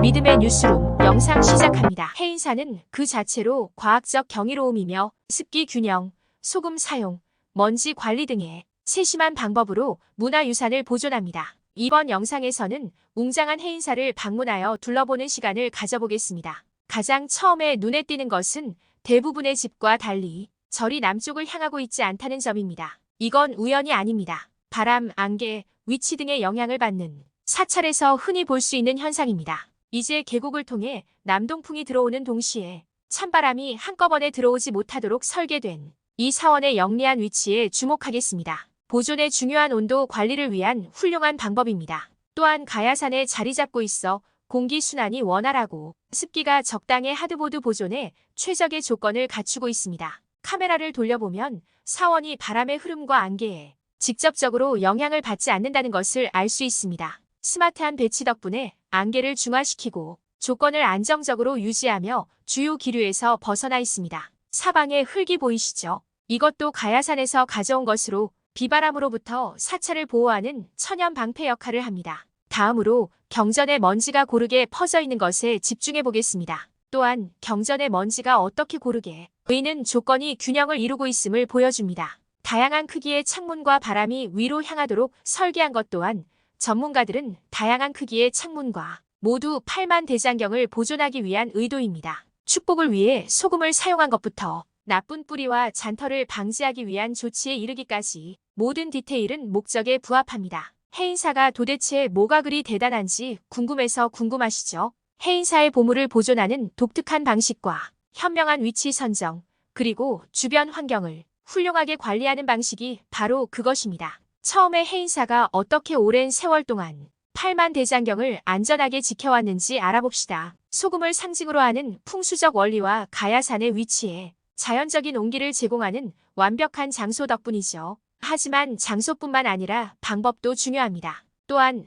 믿음의 뉴스룸 영상 시작합니다. 해인사는 그 자체로 과학적 경이로움이며 습기 균형, 소금 사용, 먼지 관리 등의 세심한 방법으로 문화유산을 보존합니다. 이번 영상에서는 웅장한 해인사를 방문하여 둘러보는 시간을 가져보겠습니다. 가장 처음에 눈에 띄는 것은 대부분의 집과 달리 절이 남쪽을 향하고 있지 않다는 점입니다. 이건 우연이 아닙니다. 바람, 안개, 위치 등의 영향을 받는 사찰에서 흔히 볼 수 있는 현상입니다. 이제 계곡을 통해 남동풍이 들어오는 동시에 찬바람이 한꺼번에 들어오지 못하도록 설계된 이 사원의 영리한 위치에 주목하겠습니다. 보존의 중요한 온도 관리를 위한 훌륭한 방법입니다. 또한 가야산에 자리 잡고 있어 공기순환이 원활하고 습기가 적당해 하드보드 보존에 최적의 조건을 갖추고 있습니다. 카메라를 돌려보면 사원이 바람의 흐름과 안개에 직접적으로 영향을 받지 않는다는 것을 알 수 있습니다. 스마트한 배치 덕분에 안개를 중화시키고 조건을 안정적으로 유지하며 주요 기류에서 벗어나 있습니다. 사방에 흙이 보이시죠? 이것도 가야산에서 가져온 것으로 비바람으로부터 사찰을 보호하는 천연 방패 역할을 합니다. 다음으로 경전의 먼지가 고르게 퍼져 있는 것에 집중해 보겠습니다. 또한 경전의 먼지가 어떻게 고르게 보이는 조건이 균형을 이루고 있음을 보여줍니다. 다양한 크기의 창문과 바람이 위로 향하도록 설계한 것 또한 전문가들은 다양한 크기의 창문과 모두 8만 대장경을 보존하기 위한 의도입니다. 축복을 위해 소금을 사용한 것부터 나쁜 뿌리와 잔털을 방지하기 위한 조치에 이르기까지 모든 디테일은 목적에 부합합니다. 해인사가 도대체 뭐가 그리 대단한지 궁금해서 궁금하시죠? 해인사의 보물을 보존하는 독특한 방식과 현명한 위치 선정, 그리고 주변 환경을 훌륭하게 관리하는 방식이 바로 그것입니다. 처음에 해인사가 어떻게 오랜 세월 동안 8만 대장경을 안전하게 지켜왔는지 알아봅시다. 소금을 상징으로 하는 풍수적 원리와 가야산의 위치에 자연적인 온기를 제공하는 완벽한 장소 덕분이죠. 하지만 장소뿐만 아니라 방법도 중요합니다. 또한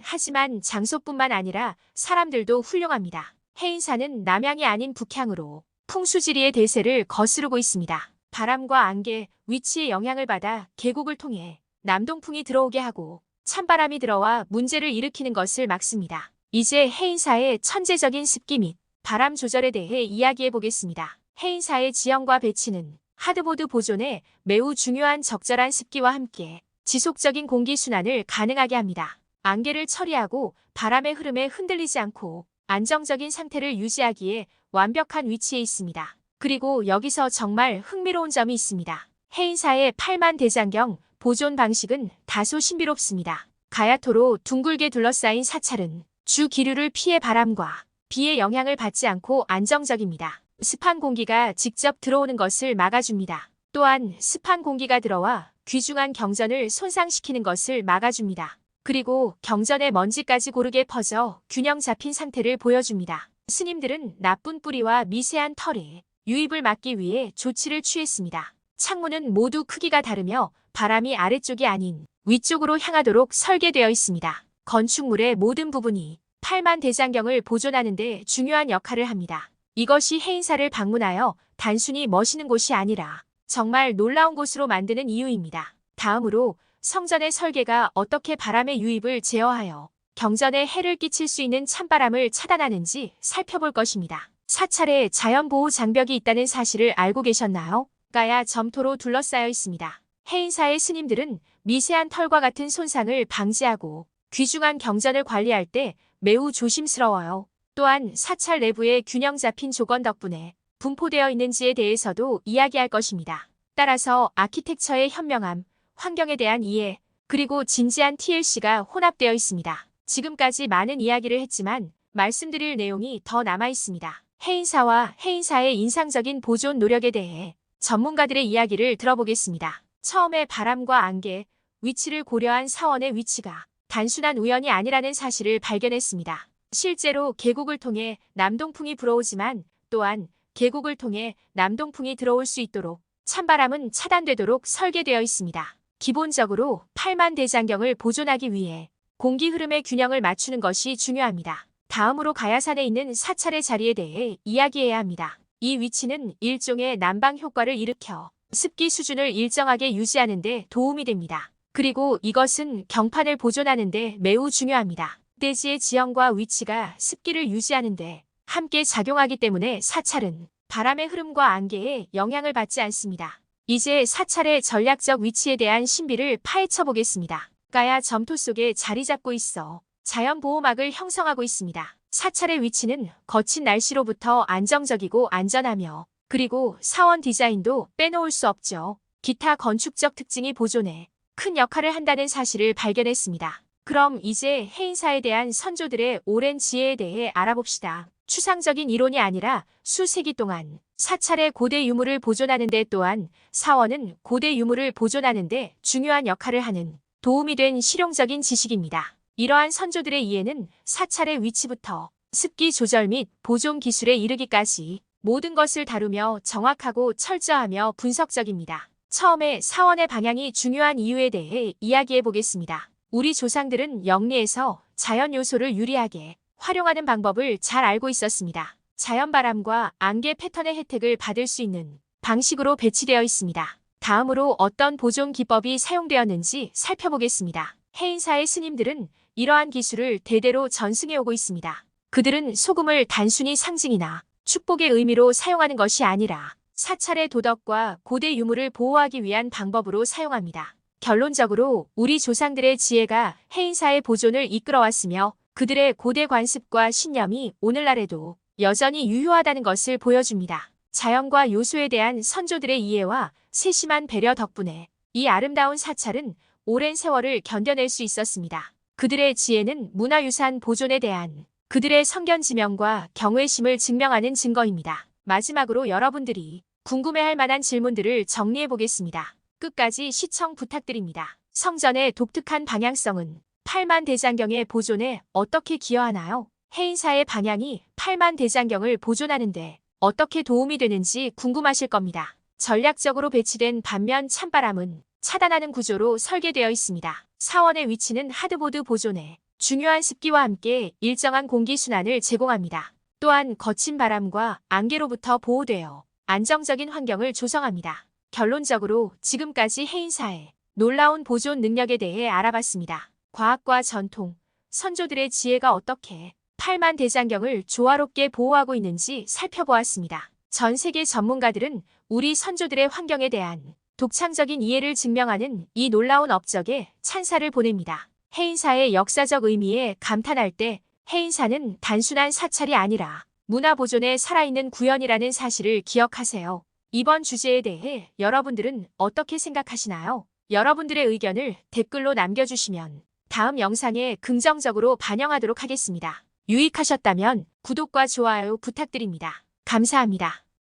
장소뿐만 아니라 사람들도 훌륭합니다. 해인사는 남향이 아닌 북향으로 풍수지리의 대세를 거스르고 있습니다. 바람과 안개, 위치의 영향을 받아 계곡을 통해 남동풍이 들어오게 하고 찬바람이 들어와 문제를 일으키는 것을 막습니다. 이제 해인사의 천재적인 습기 및 바람 조절에 대해 이야기해 보겠습니다. 해인사의 지형과 배치는 하드보드 보존에 매우 중요한 적절한 습기와 함께 지속적인 공기 순환을 가능하게 합니다. 안개를 처리하고 바람의 흐름에 흔들리지 않고 안정적인 상태를 유지하기에 완벽한 위치에 있습니다. 그리고 여기서 정말 흥미로운 점이 있습니다. 해인사의 8만 대장경 보존 방식은 다소 신비롭습니다. 가야토로 둥글게 둘러싸인 사찰은 주 기류를 피해 바람과 비의 영향을 받지 않고 안정적입니다. 습한 공기가 직접 들어오는 것을 막아줍니다. 또한 습한 공기가 들어와 귀중한 경전을 손상시키는 것을 막아줍니다. 그리고 경전의 먼지까지 고르게 퍼져 균형 잡힌 상태를 보여줍니다. 스님들은 나쁜 뿌리와 미세한 털에 유입을 막기 위해 조치를 취했습니다. 창문은 모두 크기가 다르며 바람이 아래쪽이 아닌 위쪽으로 향하도록 설계되어 있습니다. 건축물의 모든 부분이 8만 대장경을 보존하는 데 중요한 역할을 합니다. 이것이 해인사를 방문하여 단순히 멋있는 곳이 아니라 정말 놀라운 곳으로 만드는 이유입니다. 다음으로 성전의 설계가 어떻게 바람의 유입을 제어하여 경전에 해를 끼칠 수 있는 찬바람을 차단하는지 살펴볼 것입니다. 사찰에 자연보호 장벽이 있다는 사실을 알고 계셨나요? 가야 점토로 둘러싸여 있습니다. 해인사의 스님들은 미세한 털과 같은 손상을 방지하고 귀중한 경전을 관리할 때 매우 조심스러워요. 또한 사찰 내부의 균형 잡힌 조건 덕분에 분포되어 있는지에 대해서도 이야기할 것입니다. 따라서 아키텍처의 현명함, 환경에 대한 이해, 그리고 진지한 TLC가 혼합되어 있습니다. 지금까지 많은 이야기를 했지만 말씀드릴 내용이 더 남아 있습니다. 해인사와 해인사의 인상적인 보존 노력에 대해 전문가들의 이야기를 들어보겠습니다. 처음에 바람과 안개, 위치를 고려한 사원의 위치가 단순한 우연이 아니라는 사실을 발견했습니다. 실제로 계곡을 통해 남동풍이 불어오지만 또한 계곡을 통해 남동풍이 들어올 수 있도록 찬바람은 차단되도록 설계되어 있습니다. 기본적으로 8만 대장경을 보존하기 위해 공기 흐름의 균형을 맞추는 것이 중요합니다. 다음으로 가야산에 있는 사찰의 자리에 대해 이야기해야 합니다. 이 위치는 일종의 난방 효과를 일으켜 습기 수준을 일정하게 유지하는 데 도움이 됩니다. 그리고 이것은 경판을 보존하는 데 매우 중요합니다. 흑돼지의 지형과 위치가 습기를 유지하는데 함께 작용하기 때문에 사찰은 바람의 흐름과 안개에 영향을 받지 않습니다. 이제 사찰의 전략적 위치에 대한 신비를 파헤쳐 보겠습니다. 가야 점토 속에 자리 잡고 있어 자연 보호막을 형성하고 있습니다. 사찰의 위치는 거친 날씨로부터 안정적이고 안전하며 그리고 사원 디자인도 빼놓을 수 없죠. 기타 건축적 특징이 보존에 큰 역할을 한다는 사실을 발견했습니다. 그럼 이제 해인사에 대한 선조들의 오랜 지혜에 대해 알아봅시다. 추상적인 이론이 아니라 수세기 동안 사찰의 고대 유물을 보존하는 데 또한 사원은 고대 유물을 보존하는 데 중요한 역할을 하는 도움이 된 실용적인 지식입니다. 이러한 선조들의 이해는 사찰의 위치부터 습기 조절 및 보존 기술에 이르기까지 모든 것을 다루며 정확하고 철저하며 분석적입니다. 처음에 사원의 방향이 중요한 이유에 대해 이야기해 보겠습니다. 우리 조상들은 영리에서 자연 요소를 유리하게 활용하는 방법을 잘 알고 있었습니다. 자연바람과 안개 패턴의 혜택을 받을 수 있는 방식으로 배치되어 있습니다. 다음으로 어떤 보존 기법이 사용되었는지 살펴보겠습니다. 해인사의 스님들은 이러한 기술을 대대로 전승해 오고 있습니다. 그들은 소금을 단순히 상징이나 축복의 의미로 사용하는 것이 아니라 사찰의 도덕과 고대 유물을 보호하기 위한 방법으로 사용합니다. 결론적으로 우리 조상들의 지혜가 해인사의 보존을 이끌어왔으며 그들의 고대 관습과 신념이 오늘날에도 여전히 유효하다는 것을 보여줍니다. 자연과 요소에 대한 선조들의 이해와 세심한 배려 덕분에 이 아름다운 사찰은 오랜 세월을 견뎌낼 수 있었습니다. 그들의 지혜는 문화유산 보존에 대한 그들의 성견지명과 경외심을 증명하는 증거입니다. 마지막으로 여러분들이 궁금해할 만한 질문들을 정리해 보겠습니다. 끝까지 시청 부탁드립니다. 성전의 독특한 방향성은 팔만대장경의 보존에 어떻게 기여하나요? 해인사의 방향이 팔만대장경을 보존하는데 어떻게 도움이 되는지 궁금하실 겁니다. 전략적으로 배치된 반면 찬바람은 차단하는 구조로 설계되어 있습니다. 사원의 위치는 하드보드 보존에 중요한 습기와 함께 일정한 공기순환을 제공합니다. 또한 거친 바람과 안개로부터 보호되어 안정적인 환경을 조성합니다. 결론적으로 지금까지 해인사의 놀라운 보존 능력에 대해 알아봤습니다. 과학과 전통, 선조들의 지혜가 어떻게 팔만대장경을 조화롭게 보호하고 있는지 살펴보았습니다. 전 세계 전문가들은 우리 선조들의 환경에 대한 독창적인 이해를 증명하는 이 놀라운 업적에 찬사를 보냅니다. 해인사의 역사적 의미에 감탄할 때 해인사는 단순한 사찰이 아니라 문화보존에 살아있는 구현이라는 사실을 기억하세요. 이번 주제에 대해 여러분들은 어떻게 생각하시나요? 여러분들의 의견을 댓글로 남겨주시면 다음 영상에 긍정적으로 반영하도록 하겠습니다. 유익하셨다면 구독과 좋아요 부탁드립니다. 감사합니다.